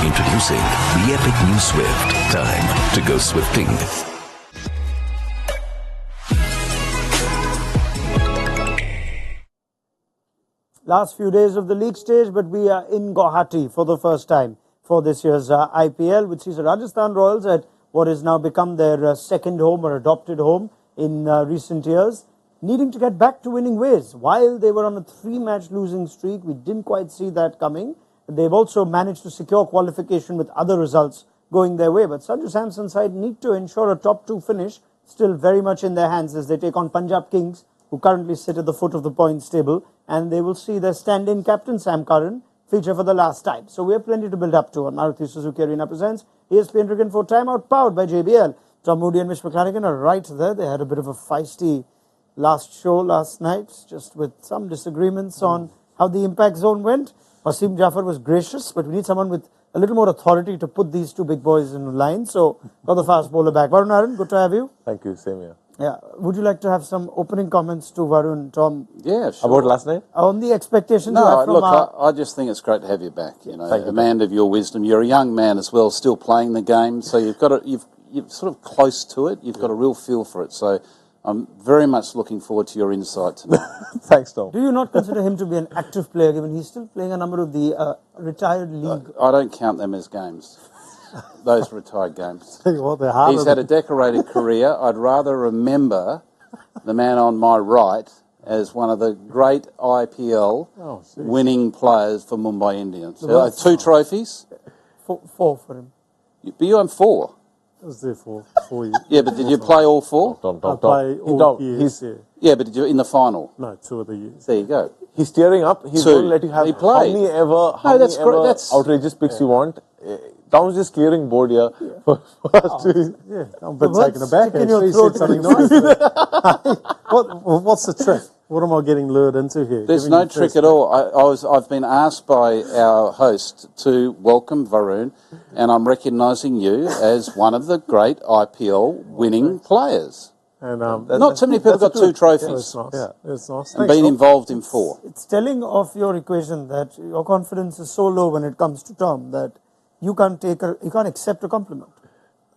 Introducing the epic new Swift. Time to go swifting. Last few days of the league stage, but we are in Guwahati for the first time for this year's IPL, which sees the Rajasthan Royals at what has now become their second home or adopted home in recent years, needing to get back to winning ways. While they were on a 3-match losing streak, we didn't quite see that coming. They've also managed to secure qualification with other results going their way. But Sanju Samson's side need to ensure a top 2 finish, still very much in their hands as they take on Punjab Kings, who currently sit at the foot of the points table, and they will see their stand-in captain Sam Curran feature for the last time. So we have plenty to build up to on Maruti Suzuki Arena presents ESPN Cricket for Timeout, powered by JBL. Tom Moody and Mitchell McClenaghan are right there. They had a bit of a feisty last show last night, just with some disagreements on how the impact zone went. Wasim Jafar was gracious, but we need someone with a little more authority to put these two big boys in line. So, got the fast bowler back. Varun, good to have you. Thank you, same here. Yeah. Would you like to have some opening comments to Varun, Tom? Yeah, sure. About last night? On the expectations you have from I just think it's great to have you back. You know, a man of your wisdom. You're a young man as well, still playing the game, so you're sort of close to it. You've got a real feel for it. So I'm very much looking forward to your insight tonight. Thanks, Tom. Do you not consider him to be an active player, given he's still playing a number of the retired league? I don't count them as games. Those retired games. Well, he's had a decorated career. I'd rather remember the man on my right as one of the great IPL winning players for Mumbai Indians. 2 trophies. 4 for him. But you won 4. I was there for 4 years. Yeah, but did you play all 4? I play all years. Yeah, but did you in the final? No, 2 of the years. There you go. He's tearing up. He's 2. going to let you have how many outrageous picks you want. Tom's just clearing board here. For us to, I'm a bit taken aback. Actually, said something nice. What's the trick? What am I getting lured into here? There's no trick at all. I've been asked by our host to welcome Varun, and I'm recognising you as one of the great IPL winning players. And not too many people got 2 trophies. Yeah, it's nice. And been involved in 4. It's telling of your equation that your confidence is so low when it comes to Tom that you can't accept a compliment.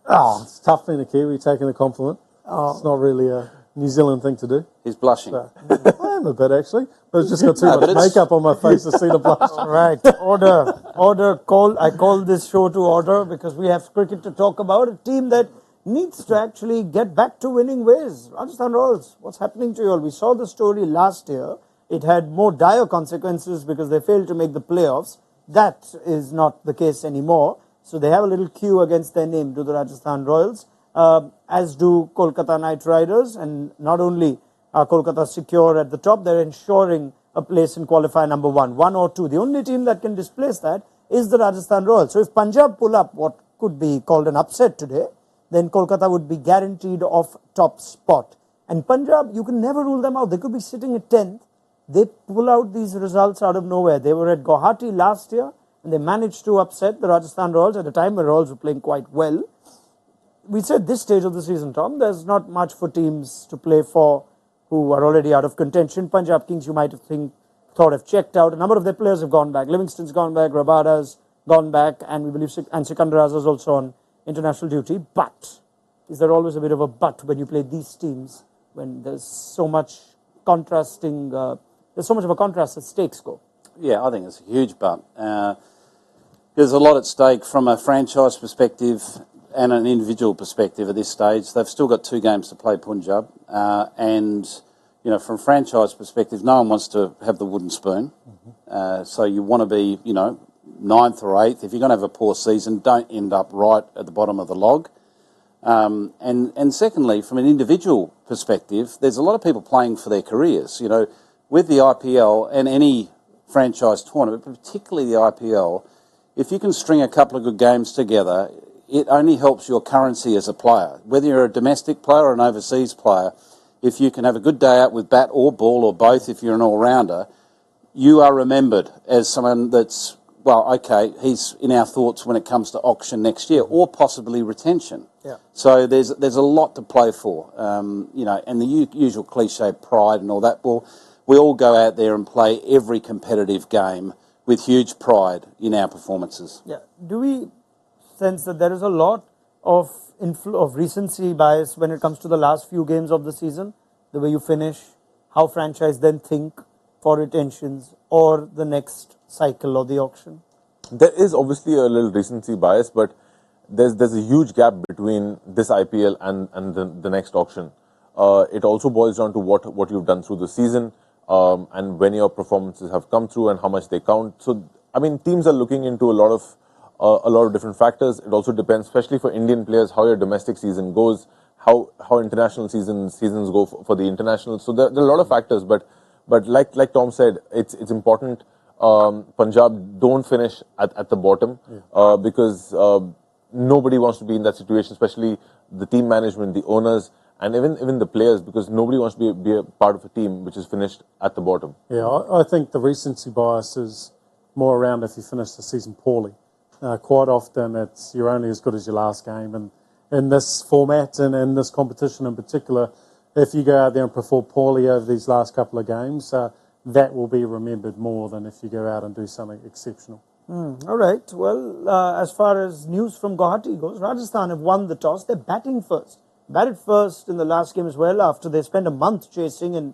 It's tough being a Kiwi taking a compliment. It's not really a New Zealand thing to do. He's blushing. So, I am a bit actually, but it's just got too much makeup on my face to see the blush. Right, order. I call this show to order because we have cricket to talk about. A team that needs to actually get back to winning ways. Rajasthan Royals, what's happening to you all? We saw the story last year. It had more dire consequences because they failed to make the playoffs. That is not the case anymore. So they have a little Q against their name to the Rajasthan Royals, as do Kolkata Knight Riders. And not only are Kolkata secure at the top, they're ensuring a place in qualifier number 1 or 2. The only team that can displace that is the Rajasthan Royals. So if Punjab pull up what could be called an upset today, then Kolkata would be guaranteed of top spot. And Punjab, you can never rule them out. They could be sitting at 10th. They pull out these results out of nowhere. They were at Guwahati last year, and they managed to upset the Rajasthan Royals at a time where Royals were playing quite well. We said this stage of the season, Tom, there's not much for teams to play for who are already out of contention. Punjab Kings, you might thought have checked out. A number of their players have gone back. Livingston's gone back, Rabada's gone back, and we believe Sikandar Azar's also on international duty. But is there always a bit of a but when you play these teams, when there's so much contrasting, there's so much of a contrast as stakes go? Yeah, I think it's a huge but. There's a lot at stake from a franchise perspective and an individual perspective at this stage. They've still got 2 games to play Punjab, and you know, from a franchise perspective, no one wants to have the wooden spoon. So you want to be, 9th or 8th. If you're going to have a poor season, don't end up right at the bottom of the log. And secondly, from an individual perspective, there's a lot of people playing for their careers. With the IPL and any franchise tournament, but particularly the IPL, if you can string a couple of good games together, it only helps your currency as a player. Whether you're a domestic player or an overseas player, if you can have a good day out with bat or ball or both, if you're an all-rounder, you are remembered as someone that's, he's in our thoughts when it comes to auction next year, or possibly retention. Yeah. So there's a lot to play for, and the usual cliche pride and all that. Well, we all go out there and play every competitive game with huge pride in our performances. Yeah. Do we sense that there is a lot of recency bias when it comes to the last few games of the season? The way you finish, how franchise then think for retentions or the next cycle or the auction? There is obviously a little recency bias, but there's a huge gap between this IPL and the next auction. It also boils down to what you've done through the season, and when your performances have come through and how much they count. So, I mean, teams are looking into a lot of different factors. It also depends, especially for Indian players, how your domestic season goes, how international seasons go for the international. So there are a lot of factors, but like Tom said, it's important. Punjab don't finish at the bottom because nobody wants to be in that situation, especially the team management, the owners, and even the players, because nobody wants to be a part of a team which is finished at the bottom. Yeah, I think the recency bias is more around if you finish the season poorly. Quite often you're only as good as your last game, and in this format and in this competition in particular, if you go out there and perform poorly over these last couple of games, that will be remembered more than if you go out and do something exceptional. All right. Well, as far as news from Guwahati goes, Rajasthan have won the toss. They're batting first. Batted first in the last game as well, after they spent a month chasing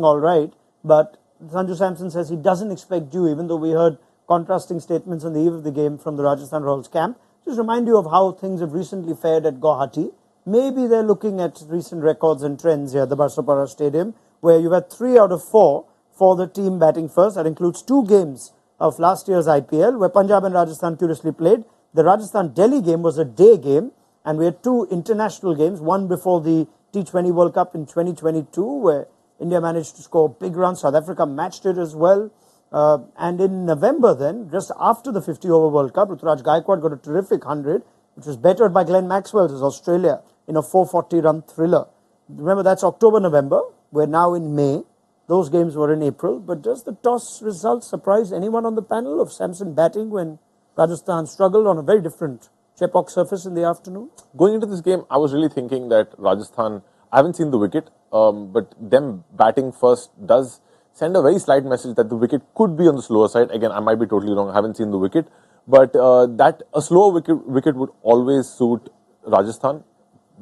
all right. But Sanju Samson says he doesn't expect Dew, even though we heard contrasting statements on the eve of the game from the Rajasthan Royals camp. Just remind you of how things have recently fared at Guwahati. Maybe they're looking at recent records and trends here at the Barsapara Stadium, where you've had 3 out of 4 for the team batting first. That includes 2 games of last year's IPL, where Punjab and Rajasthan curiously played. The Rajasthan-Delhi game was a day game, and we had 2 international games, one before the T20 World Cup in 2022, where India managed to score big runs. South Africa matched it as well. And in November then, just after the 50-over World Cup, Ruturaj Gaikwad got a terrific 100, which was bettered by Glenn Maxwell's Australia in a 440-run thriller. Remember, that's October-November. We're now in May. Those games were in April. But does the toss result surprise anyone on the panel of Samson batting when Rajasthan struggled on a very different Chepauk surface in the afternoon? Going into this game, I was really thinking that Rajasthan, I haven't seen the wicket, but them batting first does send a very slight message that the wicket could be on the slower side. Again, I might be totally wrong. I haven't seen the wicket. But that a slower wicket would always suit Rajasthan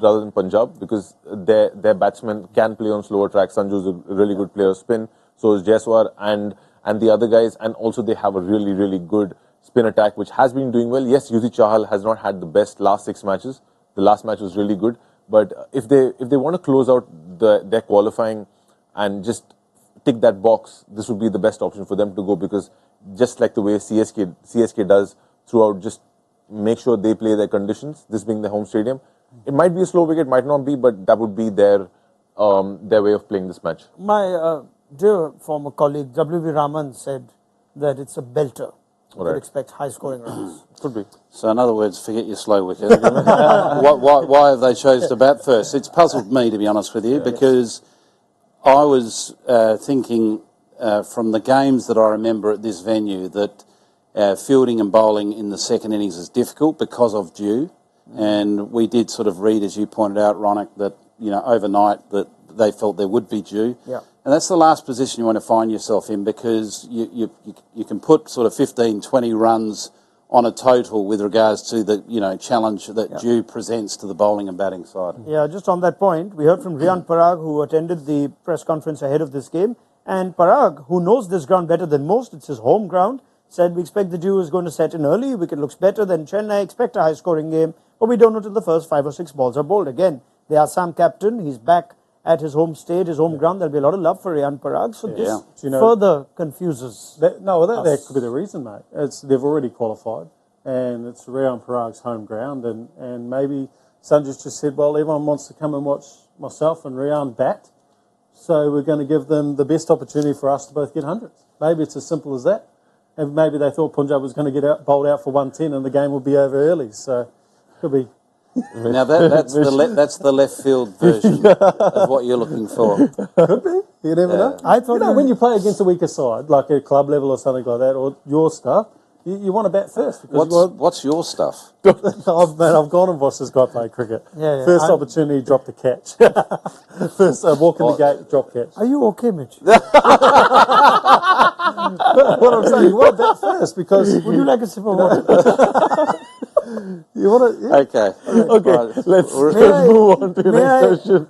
rather than Punjab, because their batsmen can play on slower tracks. Sanju's a really good player of spin. So is Jaiswal and the other guys. And also they have a really, really good spin attack, which has been doing well. Yes, Yuzi Chahal has not had the best last 6 matches. The last match was really good. But if they want to close out their qualifying and just tick that box, this would be the best option for them to go, because just like the way CSK does throughout, just make sure they play their conditions, this being the home stadium. It might be a slow wicket, might not be, but that would be their way of playing this match. My dear former colleague W.V. Raman said that it's a belter. You could expect high-scoring runs. Could be. So in other words, forget your slow wicket. why have they chose to bat first? It's puzzled me, to be honest with you, because I was thinking from the games that I remember at this venue that fielding and bowling in the second innings is difficult because of Dew. And we did sort of read, as you pointed out, Raunak, that overnight that they felt there would be Dew. Yeah. And that's the last position you want to find yourself in, because you can put sort of 15, 20 runs on a total with regards to the challenge that Dew presents to the bowling and batting side. Yeah, just on that point, we heard from Riyan Parag, who attended the press conference ahead of this game. And Parag, who knows this ground better than most, it's his home ground, said we expect the Dew is going to set in early. Wicket looks better than Chennai. Expect a high-scoring game. But we don't know till the first 5 or 6 balls are bowled. Again, the Assam captain, he's back at his home state, his home ground. There'll be a lot of love for Riyan Parag. So this further confuses. That could be the reason, mate. They've already qualified, and it's Riyan Parag's home ground. And maybe Sanju's just said, well, everyone wants to come and watch myself and Riyan bat, so we're going to give them the best opportunity for us to both get hundreds. Maybe it's as simple as that. And maybe they thought Punjab was going to get bowled out for 110 and the game would be over early. So could be. Now that's the left field version of what you're looking for. Could be. You never know. I thought when you play against a weaker side, like at club level or something like that, or your stuff, You want to bat first. Because What's your stuff? I've gone and watched this guy play cricket. First opportunity, drop the catch. First walk in the gate, drop catch. Are you okay, Mitch? What I'm saying, you want to bat first because... Would you like a sip of water? You want to... Okay. Okay, let's move on to the next question.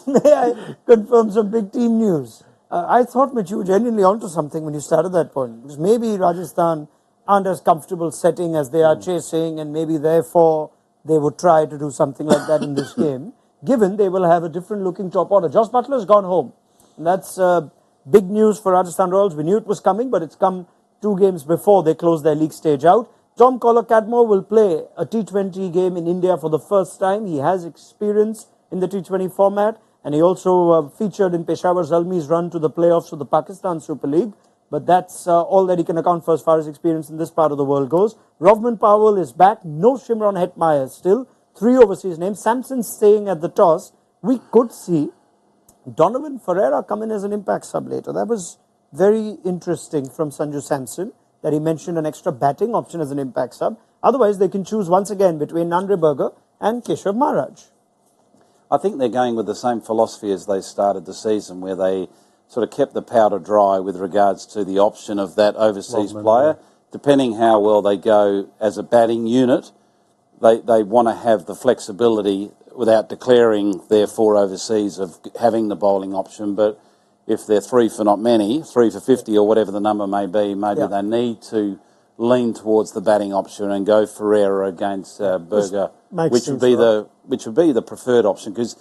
May I confirm some big team news? I thought, Mitch, you were genuinely onto something when you started that point. Because maybe Rajasthan aren't as comfortable setting as they are chasing, and maybe therefore they would try to do something like that in this game, given they will have a different looking top order. Josh Butler's gone home. And that's big news for Rajasthan Royals. We knew it was coming, but it's come 2 games before they closed their league stage out. Kohler-Cadmore will play a T20 game in India for the first time. He has experience in the T20 format. And he also featured in Peshawar Zalmi's run to the playoffs of the Pakistan Super League. But that's all that he can account for as far as experience in this part of the world goes. Rovman Powell is back. No Shimron Hetmeyer still. 3 overseas names. Samson staying at the toss. We could see Donovan Ferreira come in as an impact sub later. That was very interesting from Sanju Samson, that he mentioned an extra batting option as an impact sub. Otherwise, they can choose once again between Andre Berger and Keshav Maharaj. I think they're going with the same philosophy as they started the season, where they sort of kept the powder dry with regards to the option of that overseas player. Depending how well they go as a batting unit, they want to have the flexibility without declaring their 4 overseas of having the bowling option. But if they're 3 for not many, 3 for 50 or whatever the number may be, maybe they need to lean towards the batting option and go Ferreira against Berger, which would be the preferred option, because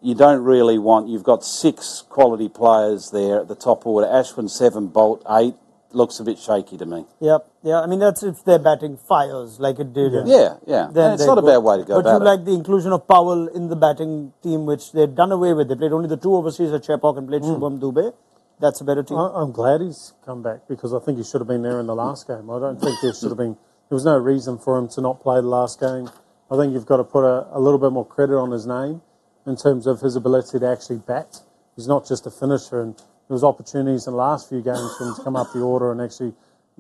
you don't really want... You've got 6 quality players there at the top order. Ashwin 7, Bolt 8 looks a bit shaky to me. Yep, yeah. I mean, that's if their batting fires like it did. Yeah. Then it's not a bad way to go about it. But you like the inclusion of Powell in the batting team, which they'd done away with. They played only the 2 overseas at Chepauk and played Shubham Dubey. That's a better team. I'm glad he's come back, because I think he should have been there in the last game. I don't think there should have been... There was no reason for him to not play the last game. I think you've got to put a little bit more credit on his name in terms of his ability to actually bat. He's not just a finisher, and there was opportunities in the last few games for him to come up the order and actually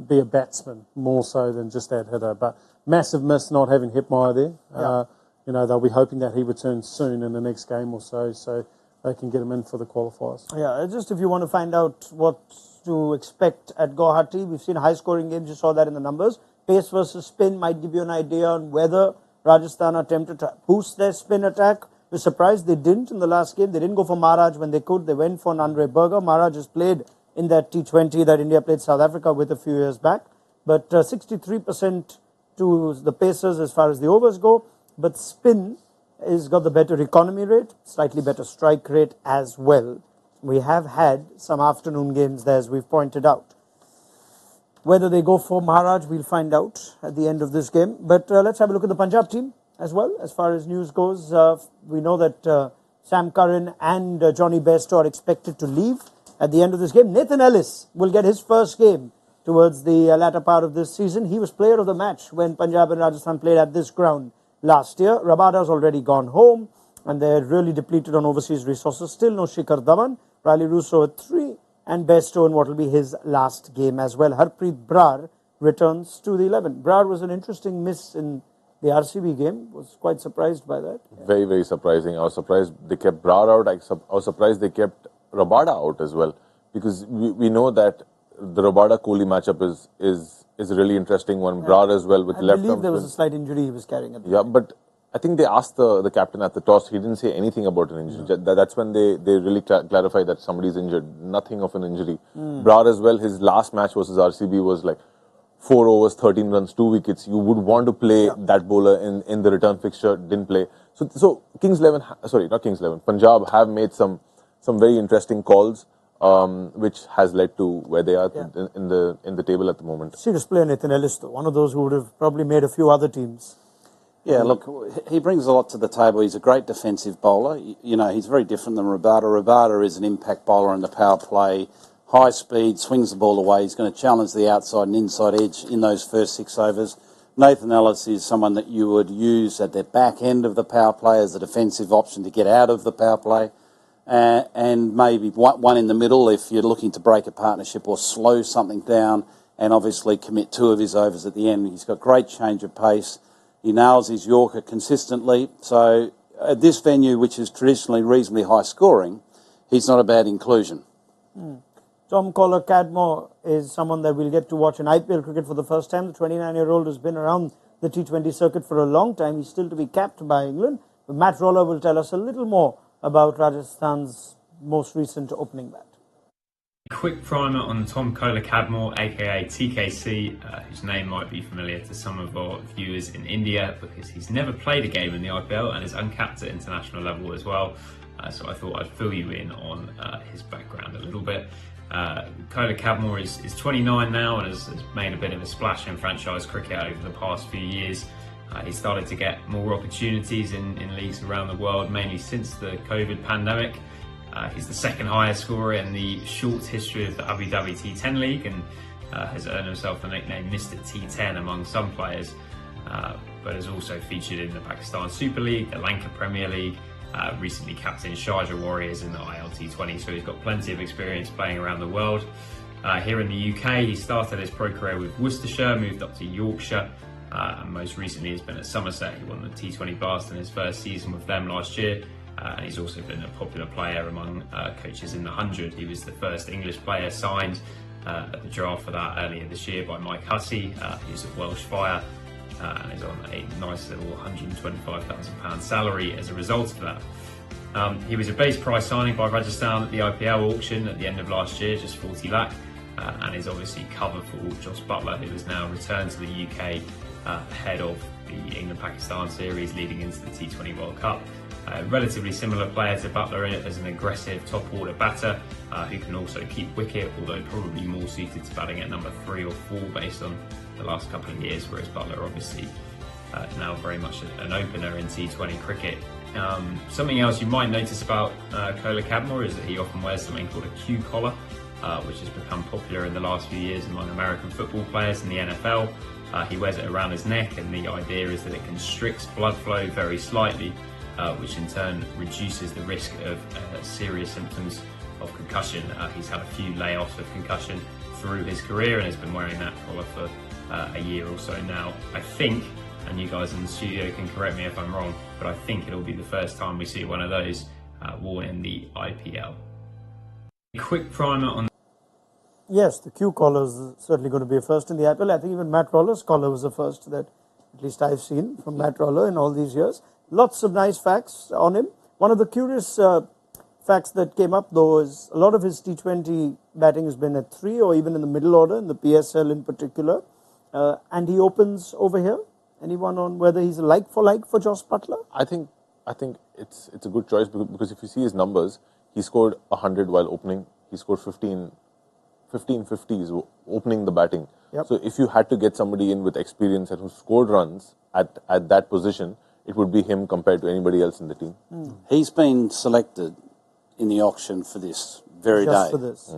be a batsman more so than just that hitter. But massive miss not having Hetmeyer there. They'll be hoping that he returns soon in the next game or so they can get him in for the qualifiers. Yeah, just if you want to find out what to expect at Guwahati, we've seen high-scoring games. You saw that in the numbers. Pace versus spin might give you an idea on whether Rajasthan are tempted to boost their spin attack. We're surprised they didn't in the last game. They didn't go for Maharaj when they could. They went for Andre Berger. Maharaj has played in that T20 that India played South Africa with a few years back. But 63% to the Pacers as far as the overs go. But spin has got the better economy rate, slightly better strike rate as well. We have had some afternoon games there, as we've pointed out. Whether they go for Maharaj, we'll find out at the end of this game. But let's have a look at the Punjab team as well. As far as news goes, we know that Sam Curran and Johnny Bairstow are expected to leave at the end of this game. Nathan Ellis will get his first game towards the latter part of this season. He was player of the match when Punjab and Rajasthan played at this ground last year. Rabada's already gone home, and they're really depleted on overseas resources. Still no Shikhar Dhawan. Riley Russo at 3, and Bairstow in what will be his last game as well. Harpreet Brar returns to the 11. Brar was an interesting miss in the RCB game. Was quite surprised by that. Very, very surprising. I was surprised they kept Brar out. I was surprised they kept Rabada out as well, because we know that the Rabada-Kohli matchup is a really interesting one. Brar as well with left arm. I believe there was a slight injury he was carrying at the time. But I think they asked the captain at the toss. He didn't say anything about an injury. That's when they really clarified that somebody's injured. Nothing of an injury. Brar as well, his last match versus RCB was like 4 overs, 13 runs, 2 wickets. You would want to play that bowler in the return fixture. Didn't play. So Punjab have made some very interesting calls, which has led to where they are in the table at the moment. Serious player Nathan Ellis, though, one of those who would have probably made a few other teams. Yeah, look, he brings a lot to the table. He's a great defensive bowler. You know, he's very different than Rabada. Rabada is an impact bowler in the power play, high speed, swings the ball away. He's going to challenge the outside and inside edge in those first 6 overs. Nathan Ellis is someone that you would use at the back end of the power play as a defensive option to get out of the power play. And maybe one in the middle if you're looking to break a partnership or slow something down. and obviously commit 2 of his overs at the end. He's got great change of pace. He nails his Yorker consistently. So at this venue, which is traditionally reasonably high scoring, he's not a bad inclusion. Tom Kohler-Cadmore is someone that we'll get to watch in IPL cricket for the first time. The 29-year-old has been around the T20 circuit for a long time. He's still to be capped by England. But Matt Roller will tell us a little more about Rajasthan's most recent opening bat. Quick primer on Tom Kohler-Cadmore, aka TKC, whose name might be familiar to some of our viewers in India because he's never played a game in the IPL and is uncapped at international level as well. So I thought I'd fill you in on his background a little bit. Kohler-Cadmore is 29 now and has made a bit of a splash in franchise cricket over the past few years. He started to get more opportunities in leagues around the world, mainly since the COVID pandemic. He's the second highest scorer in the short history of the Abu Dhabi T10 League and has earned himself the nickname Mr. T10 among some players, but has also featured in the Pakistan Super League, the Lanka Premier League, recently captained Sharjah Warriors in the ILT20, so he's got plenty of experience playing around the world. Here in the UK, he started his pro career with Worcestershire, moved up to Yorkshire, and most recently has been at Somerset. He won the T20 Blast in his first season with them last year. And he's also been a popular player among coaches in the 100. He was the first English player signed at the draft for that earlier this year by Mike Hussey, who's at Welsh Fire, and is on a nice little £125,000 salary as a result of that. He was a base price signing by Rajasthan at the IPL auction at the end of last year, just 40 lakh, and is obviously cover for Joss Buttler, who has now returned to the UK ahead of the England-Pakistan series leading into the T20 World Cup. Relatively similar player to Buttler as an aggressive top-order batter who can also keep wicket, although probably more suited to batting at number 3 or 4 based on the last couple of years, whereas Buttler obviously now very much an opener in T20 cricket. Something else you might notice about Kohler-Cadmore is that he often wears something called a Q collar, which has become popular in the last few years among American football players in the NFL. He wears it around his neck, and the idea is that it constricts blood flow very slightly, which in turn reduces the risk of serious symptoms of concussion. He's had a few layoffs of concussion through his career and has been wearing that collar for a year or so now. I think, and you guys in the studio can correct me if I'm wrong, but I think it'll be the first time we see one of those worn in the IPL. A quick primer on... Yes, the Q collar is certainly going to be a first in the IPL. I think even Matt Roller's collar was the first that at least I've seen from Matt Roller in all these years. Lots of nice facts on him. One of the curious facts that came up, though, is a lot of his T20 batting has been at 3 or even in the middle order, in the PSL in particular. And he opens over here. Anyone on whether he's a like for Joss Buttler? I think it's a good choice because if you see his numbers, he scored 100 while opening. He scored 15 50s opening the batting. Yep. So if you had to get somebody in with experience and who scored runs at that position, it would be him compared to anybody else in the team. He's been selected in the auction for this very Just day. for this.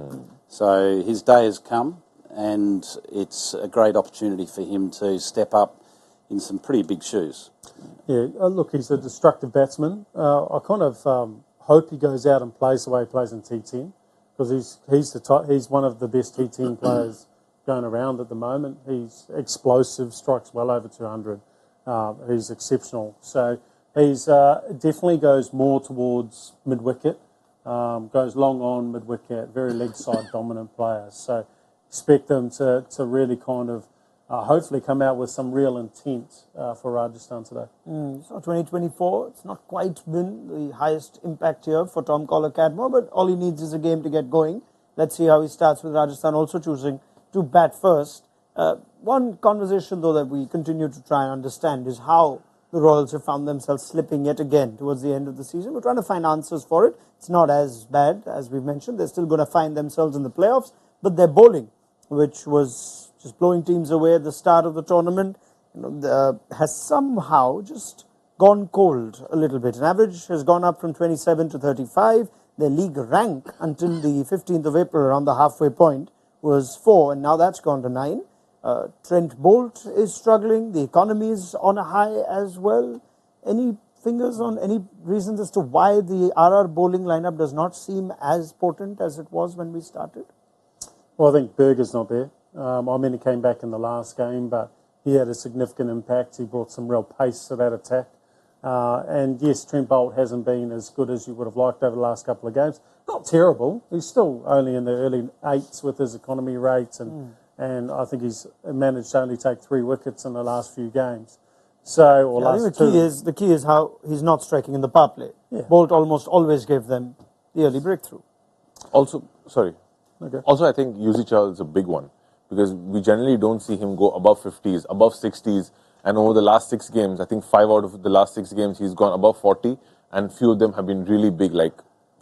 So his day has come, and it's a great opportunity for him to step up in some pretty big shoes. Yeah, look, he's a destructive batsman. I kind of hope he goes out and plays the way he plays in T10 because he's one of the best T10 players going around at the moment. He's explosive, strikes well over 200. He's exceptional. So he's definitely goes more towards mid-wicket, goes long on mid-wicket, very leg side dominant players. So expect them to really kind of hopefully come out with some real intent for Rajasthan today. So 2024, it's not quite been the highest impact here for Tom Kohler-Cadmore, but all he needs is a game to get going. Let's see how he starts with Rajasthan also choosing to bat first. One conversation, though, that we continue to try and understand is how the Royals have found themselves slipping yet again towards the end of the season. We're trying to find answers for it. It's not as bad as we've mentioned. They're still going to find themselves in the playoffs, but their bowling, which was just blowing teams away at the start of the tournament, has somehow just gone cold a little bit. An average has gone up from 27 to 35. Their league rank until the 15th of April, around the halfway point, was 4, and now that's gone to 9. Trent Bolt is struggling. The economy is on a high as well. Any fingers on any reasons as to why the RR bowling lineup does not seem as potent as it was when we started? Well, I think Berger's not there. He came back in the last game, but he had a significant impact. He brought some real pace to that attack. And yes, Trent Boult hasn't been as good as you would have liked over the last couple of games. Not terrible. He's still only in the early 8s with his economy rates, and I think he's managed to only take 3 wickets in the last few games. So, I think the key is how he's not striking in the power play. Yeah. Boult almost always gave them the early breakthrough. Also, Okay. Also, I think Yuzi Chahal is a big one because we generally don't see him go above 50s, above 60s. And over the last 6 games, I think 5 out of the last 6 games, he's gone above 40. And few of them have been really big, like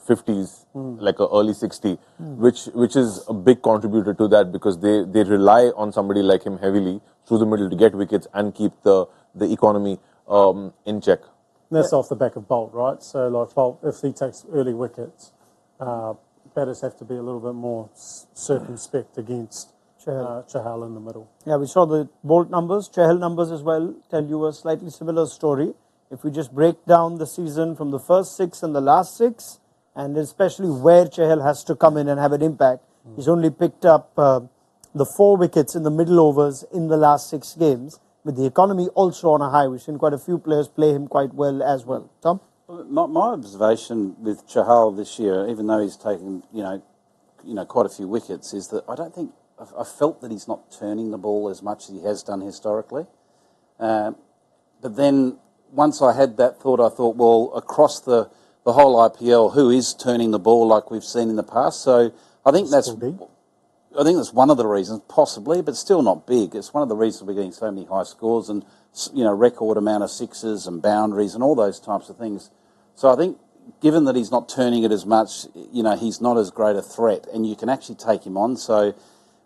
50s, like a early 60, which is a big contributor to that because they rely on somebody like him heavily through the middle to get wickets and keep the economy in check. That's off the back of Boult, right? So, like Boult, if he takes early wickets, batters have to be a little bit more circumspect against Chahal in the middle. Yeah, we saw the Boult numbers, Chahal numbers as well tell you a slightly similar story. If we just break down the season from the first 6 and the last 6, and especially where Chahal has to come in and have an impact, he's only picked up the 4 wickets in the middle overs in the last 6 games, with the economy also on a high. We've seen quite a few players play him quite well as well. Tom? My observation with Chahal this year, even though he's taken quite a few wickets, is that I felt that he's not turning the ball as much as he has done historically. But then once I had that thought, I thought, well, across the whole IPL, who is turning the ball like we've seen in the past? So I think that's one of the reasons, possibly, but still not big. It's one of the reasons we're getting so many high scores and record amount of sixes and boundaries and all those types of things. So I think, given that he's not turning it as much, he's not as great a threat, and you can actually take him on. So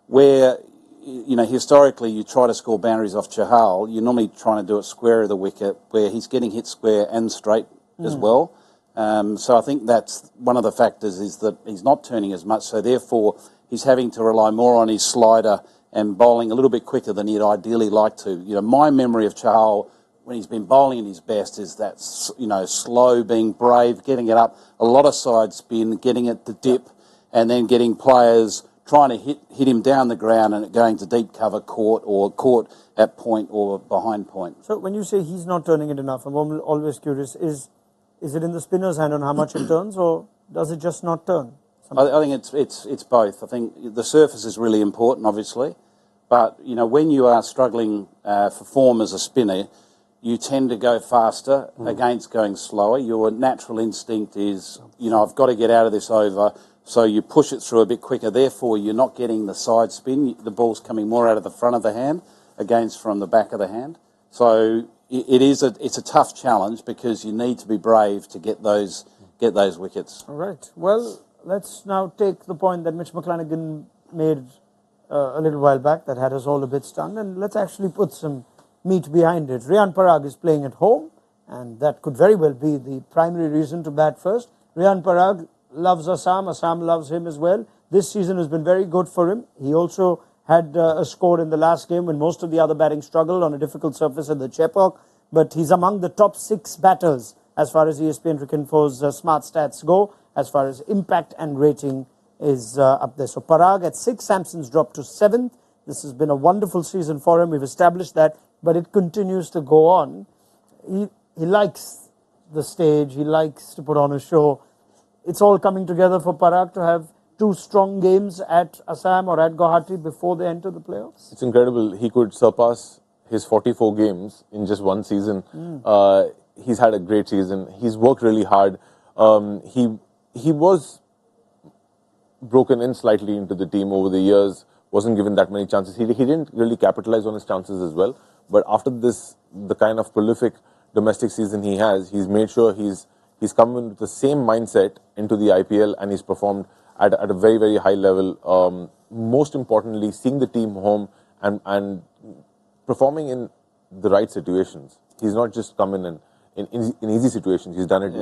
where, historically you try to score boundaries off Chahal, you're normally trying to do it square of the wicket, where he's getting hit square and straight as well. So I think that's one of the factors, is that he's not turning as much, so therefore he's having to rely more on his slider and bowling a little bit quicker than he'd ideally like to. My memory of Chahal, when he's been bowling at his best, is that, slow, being brave, getting it up, a lot of side spin, getting it to dip, and then getting players trying to hit him down the ground and going to deep cover caught at point or behind point. So when you say he's not turning it enough, I'm always curious, is it in the spinner's hand on how much it turns, or does it just not turn? I think it's both. I think the surface is really important, obviously, but when you are struggling for form as a spinner, you tend to go faster against going slower. Your natural instinct is, I've got to get out of this over, so you push it through a bit quicker. Therefore, you're not getting the side spin. The ball's coming more out of the front of the hand against from the back of the hand. So it's a tough challenge because you need to be brave to get those wickets. All right. Well, let's now take the point that Mitch McClenaghan made a little while back that had us all a bit stunned, and let's actually put some meat behind it. Riyan Parag is playing at home, and that could very well be the primary reason to bat first. Riyan Parag loves Assam. Assam loves him as well. This season has been very good for him. He also had a score in the last game when most of the other batting struggled on a difficult surface at the Chepauk, but he's among the top 6 batters as far as ESPN Cricinfo's smart stats go, as far as impact and rating is up there. So Parag at 6, Samson's dropped to 7th. This has been a wonderful season for him. We've established that, but it continues to go on. He likes the stage. He likes to put on a show. It's all coming together for Parag to have 2 strong games at Assam or at Guwahati before they enter the playoffs. It's incredible. He could surpass his 44 games in just one season. He's had a great season. He's worked really hard. He was broken in slightly into the team over the years, wasn't given that many chances. He didn't really capitalize on his chances as well. But after this, the kind of prolific domestic season he has, he's made sure he's come in with the same mindset into the IPL, and he's performed at a very, very high level. Most importantly, seeing the team home and performing in the right situations. He's not just come in easy situations. He's done it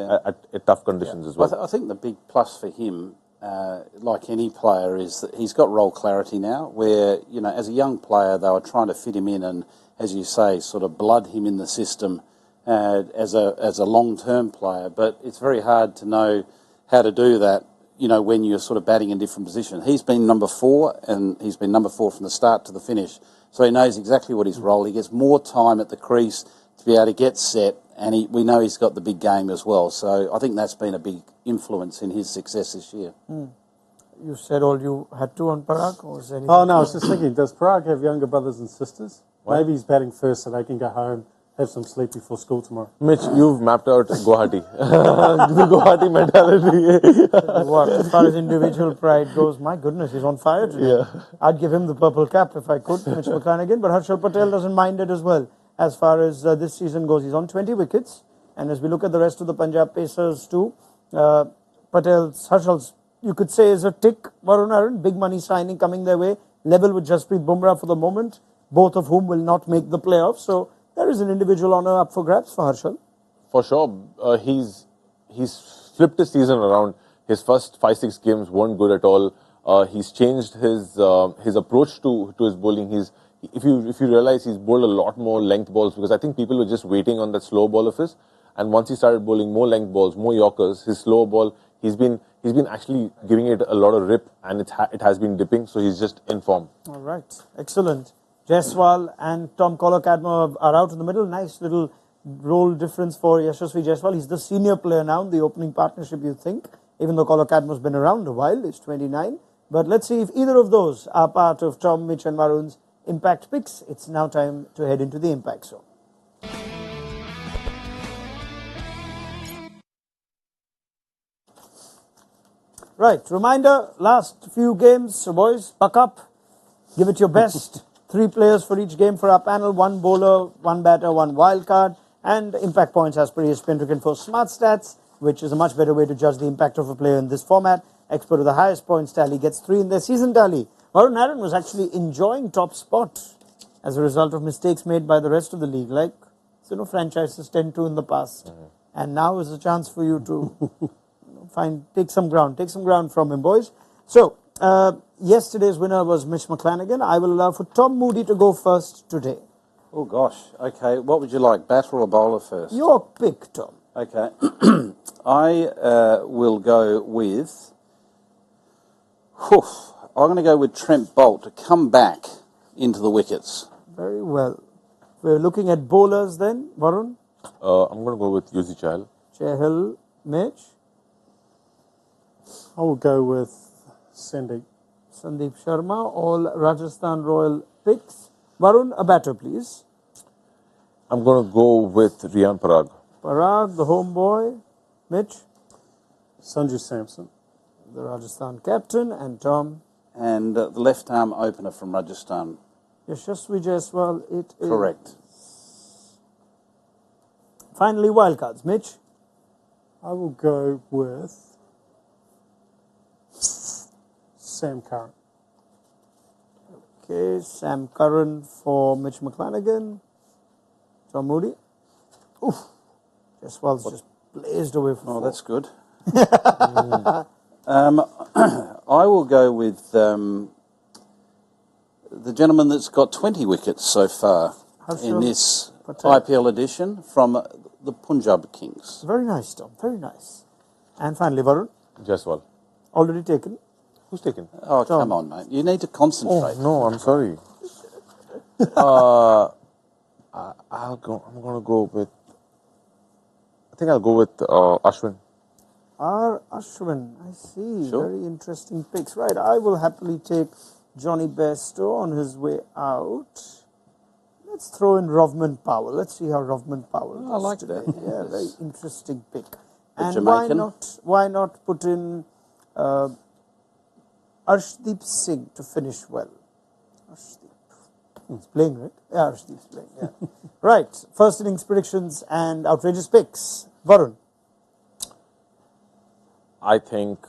at tough conditions as well. I think the big plus for him, like any player, is that he's got role clarity now, where, as a young player, they were trying to fit him in and, as you say, sort of blood him in the system as a long-term player. But it's very hard to know how to do that, when you're sort of batting in different positions. He's been number 4, and he's been number 4 from the start to the finish. So he knows exactly what his role. He gets more time at the crease to be able to get set, and we know he's got the big game as well. So I think that's been a big influence in his success this year. You said all you had to on Parag, or is there anything? Oh, no, I was just thinking, does Parag have younger brothers and sisters? What? Maybe he's batting first so they can go home, have some sleep before school tomorrow. Mitch, you've mapped out Guwahati. The Guwahati mentality. What, as far as individual pride goes, my goodness, he's on fire today. Yeah. I'd give him the purple cap if I could, Mitchell McClenaghan, but Harshal Patel doesn't mind it as well. As far as this season goes, he's on 20 wickets, and as we look at the rest of the Punjab Pacers too, Harshal's, you could say, is a tick. Varun, Aaron, big money signing coming their way, level with Jasprit Bumrah for the moment, both of whom will not make the playoffs. So there is an individual honour up for grabs for Harshal. For sure. He's flipped his season around. His first 5-6 games weren't good at all. He's changed his approach to his bowling. If you realize, he's bowled a lot more length balls, because I think people were just waiting on that slow ball of his. And once he started bowling more length balls, more Yorkers, his slow ball, he's been actually giving it a lot of rip, and it has been dipping. So he's just in form. All right, excellent. Jaiswal and Tom Kohler-Cadmore are out in the middle. Nice little role difference for Yashasvi Jaiswal. He's the senior player now in the opening partnership, you think, even though Kohler-Cadmore's been around a while. He's 29. But let's see if either of those are part of Tom, Mitch and Varun's impact picks. It's now time to head into the impact zone. Right, reminder, last few games, so boys, buck up, give it your best. 3 players for each game for our panel, 1 bowler, 1 batter, 1 wild card, and impact points as per ESPN Cricket for Smart Stats, which is a much better way to judge the impact of a player in this format. Expert with the highest points tally gets 3 in their season tally. Varun Aaron was actually enjoying top spot as a result of mistakes made by the rest of the league, like franchises tend to in the past. And now is a chance for you to take some ground from him, boys. So, yesterday's winner was Mitch McClenaghan. I will allow for Tom Moody to go first today. Oh, gosh. Okay, what would you like, batter or bowler first? Your pick, Tom. Okay. I will go with... I'm going to go with Trent Boult to come back into the wickets. Very well. We're looking at bowlers then, Varun. I'm going to go with Yuzi Chahal. Chahal, Mitch. I will go with Sandeep. Sandeep Sharma, all Rajasthan Royal picks. Varun, a batter, please. I'm going to go with Riyan Parag. Parag, the homeboy. Mitch, Sanju Samson. the Rajasthan captain. And Tom. And the left-arm opener from Rajasthan. Yashasvi Jaiswal, it is. Correct. Finally, wildcards. Mitch. I will go with Sam Curran. Okay, Sam Curran for Mitch McClenaghan. Tom Moody. Oof. Jaiswal's just blazed away from 4. That's good. I will go with the gentleman that's got 20 wickets so far in this IPL edition from the Punjab Kings. Very nice, Tom. Very nice. And finally, Varun. Jaiswal. Already taken. Who's taken? Oh, come on, mate. You need to concentrate. Oh, no, I'm sorry. I'm going to go with... I think I'll go with Ashwin. Ashwin, I see. Sure. Very interesting picks. Right, I will happily take Johnny Bairstow on his way out. Let's throw in Rovman Powell. Let's see how Rovman Powell does I like today. that. Yeah, very interesting pick. The And Jamaican. why not put in Arshdeep Singh to finish well? Arshdeep. He's playing, right? Yeah, Arshdeep's playing, yeah. Right, first innings predictions and outrageous picks. Varun. I think...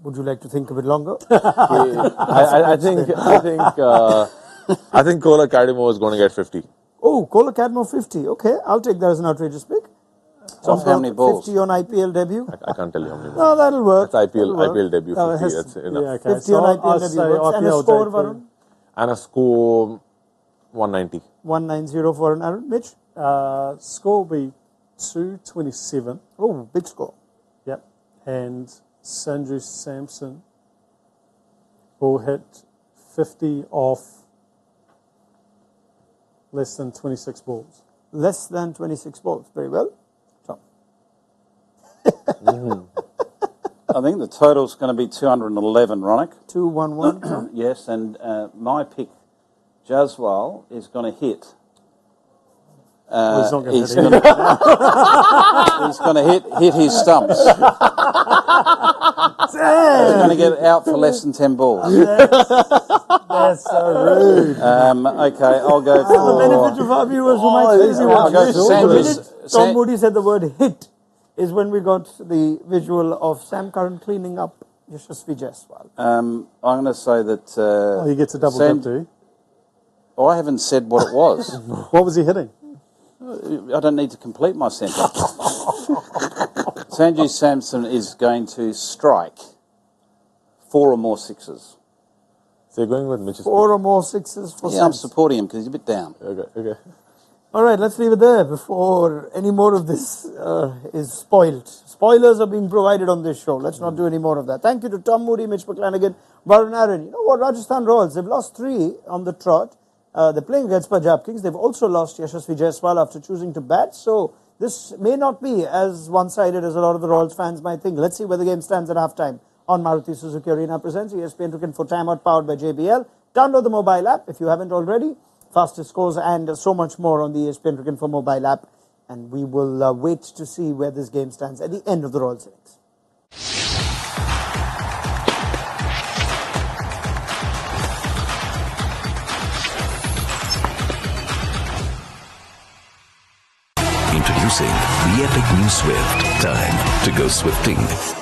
Would you like to think a bit longer? I think Kohler-Cadmore is going to get 50. Oh, Kohler-Cadmore 50. Okay, I'll take that as an outrageous pick. Off how many balls? 50 on IPL debut. I can't tell you how many. No, that'll work. That's That'll work. IPL debut 50. it has- That's enough. Yeah, okay. 50 on IPL I'll debut say works. And a IPL score, debut. Varun? And a score 190. 190 for an Aaron. Mitch? Score will be 227. Oh, big score. Yep. and Sanju Samson will hit 50 off less than 26 balls. Less than 26 balls. Very well. Tom. I think the total's going to be 211, Raunak. 211. Yes, and my pick, Jaswal, is going to hit. Well, he's not going to He's hit going to hit his stumps. He's going to get out for less than 10 balls. That's so rude. Okay, I'll go For the for... benefit of our viewers who might I'll go for the Sanders. minute Tom Moody said the word hit is when we got the visual of Sam Curran cleaning up Yashasvi Jaiswal. I'm going to say that... He gets a double dip, do Oh, I haven't said what it was. you? What was he hitting? I don't need to complete my sentence. Sanju Samson is going to strike 4 or more sixes. So you're going with Mitchell. 4 or more sixes for Yeah, I'm Sam. supporting him because he's a bit down. Okay. All right, let's leave it there before any more of this is spoiled. Spoilers are being provided on this show. Let's not do any more of that. Thank you to Tom Moody, Mitch McClenaghan, Varun. You know what, Rajasthan Royals, they've lost 3 on the trot. They're playing against Punjab Kings. They've also lost Yashasvi Jaiswal after choosing to bat. So this may not be as one-sided as a lot of the Royals fans might think. Let's see where the game stands at halftime on Maruti Suzuki Arena presents ESPN Cricket for Timeout, powered by JBL. Download the mobile app if you haven't already. Fastest scores and so much more on the ESPN Cricket for mobile app. And we will wait to see where this game stands at the end of the Royals innings. Introducing the Epic New Swift. Time to go swifting.